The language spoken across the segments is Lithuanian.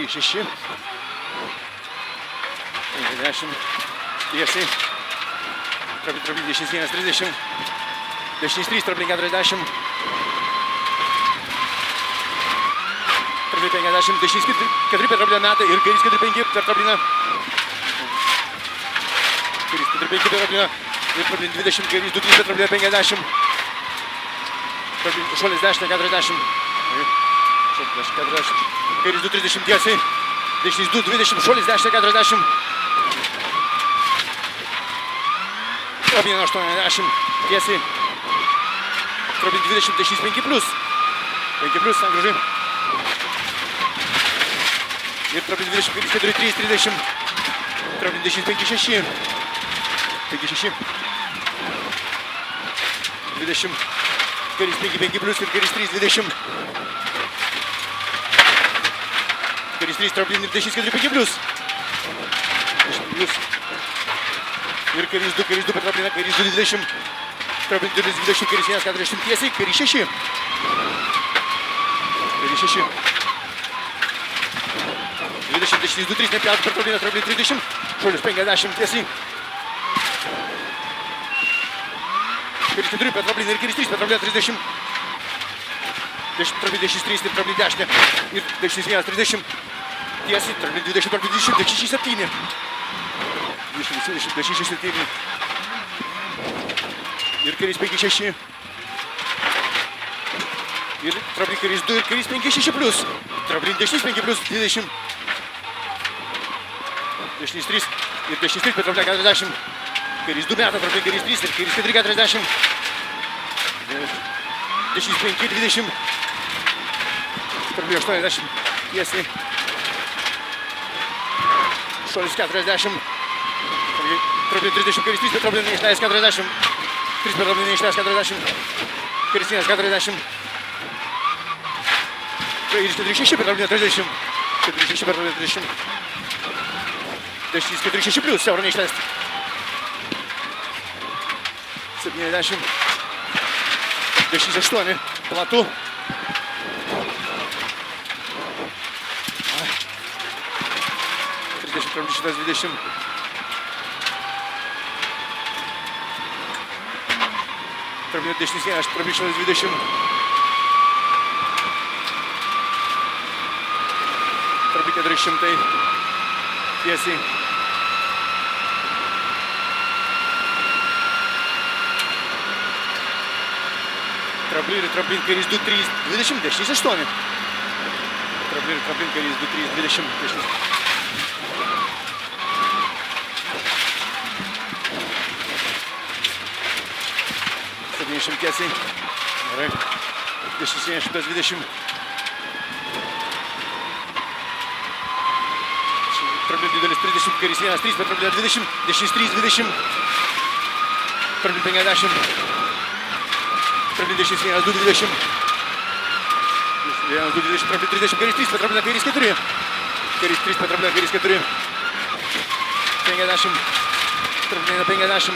Karys 6. 50. Tiesiai. Traplin dešinys 1, 30. Dešinys 3, traplin 40. Traplin 50, dešinys 4 per trapliną metą ir Karys 4-5 per trapliną. Karys 4-5 per trapliną ir traplin 20, Karys 2-3 per trapliną 50. Traplin šuolis 10, 40. Šuolis 40. Karys 2-30 tiesiai. Dešinys 2-20, šuolis 10, 40. Traplin 80 tiesiai. Traplin 20, dešinys 5 plius. 5 plius, ant gražiai. Ir traplin 20, Karys 4-3, 30. Traplin dešinys 5-6. 5-6. 20. Karys 5-5 plius ir Karys 3-20. Karys 3, traplin ir dešinys 4-5 plius. 10 plius. Ir Karys 2 per trapliną, Karys 2-20. Traplin 20, Karys 1-40 tiesiai, Karys 6. Karys 6. 20, dešinys 2-3, nepjauti per trapliną, traplin 30. Šuolis 50 tiesiai. Karys 4 per trapliną ir Karys 3 per trapliną 30. Traplin dešinys 3 ir traplin 10. Ir dešinys 1-30. Tiesiai, traplin 20 per 20, dešinys 7. 20, dešinys 7. Ir Karys 5-6. Ir traplin Karys 2 ir Karys 5-6 plius. Traplin dešinys 5 plius 20. Dešinys 3 ir dešinys 3 per trapliną 40. Karys 2 metą, traplin Karys 3 ir Karys 4-40. Dešinys 5-20. Traplin 80. Tiesiai. Šuolis 40. Traplin 30, Karys 3 per trapliną neišleis 40. 3 per trapliną neišleis 40. Karys 1-40. Karys 4-6 per trapliną 30. 4-6 per trapliną 30. Dešinys 4-6 plius, siauro neišleis. 70. Dešinys 8. Platu. Traplin 120. Traplin dešinys 1, traplin 120. Traplin 400. Tiesiai. Traplin Karys 2-3, 20, dešinys 8. Traplin Karys 2-3, 20, dešinys. Tiesiai. Gerai. Dešinys 120. Traplin didelis 30, Karys 1-3 per trapliną 20. Dešinys 3-20. Traplin 50. Traplin dešinys 1-2-20. 1-2-20, traplin 30, Karys 3 per trapliną Karys 4. Karys 3 per trapliną Karys 4. 50. Traplin 50.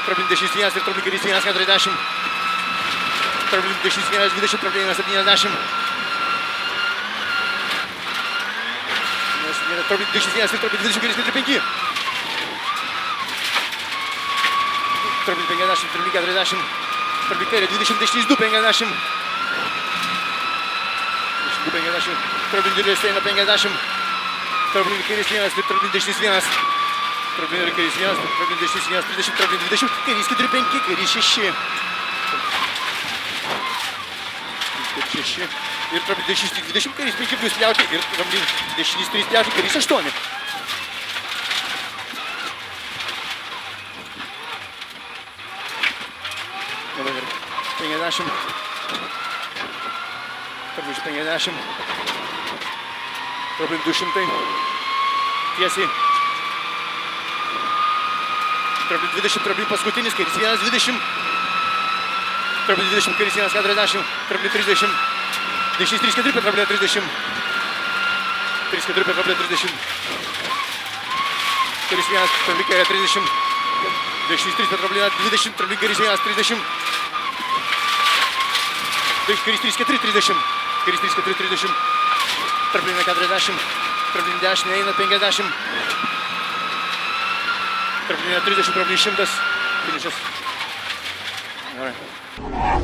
Traplin dešinys 1 ir traplin Karys 1-40. Traplin dešinys 1-20, traplin 1-70. Traplin dešinys 1 ir traplin 20, Karys 4-5. Traplin 50, traplin 40. Traplin kairė 20, dešinys 2-50. 2-50. Traplin didelis eina 50. Traplin Karys 1 ir traplin dešinys 1. Traplin ir Karys 1, traplin dešinys 1-30, traplin 20, Karys 4-5, Karys 6. 6. Ir traplin dešinys 20, Karys 5 plius pjauti ir traplin dešinys 3 pjauti, Karys 8. Labai gerai. 50. Traplin 50. Traplin 200. Tiesiai. Traplin 20, traplin paskutinis, Karys 1-20. Traplin 20, Karys 1-40. Traplin 30. Dešinys 3-4 per trapliną 30. 3-4 per trapliną 30. Karys 1, traplin kairė 30. Dešinys 3 per trapliną 20. Traplin Karys 1-30. Karys 3-4, 30. Karys 3-4, 30. Tarplinė 40, tarplinė 10, eina 50. Tarplinė 30, tarplinė 100. Finišas. Gerai.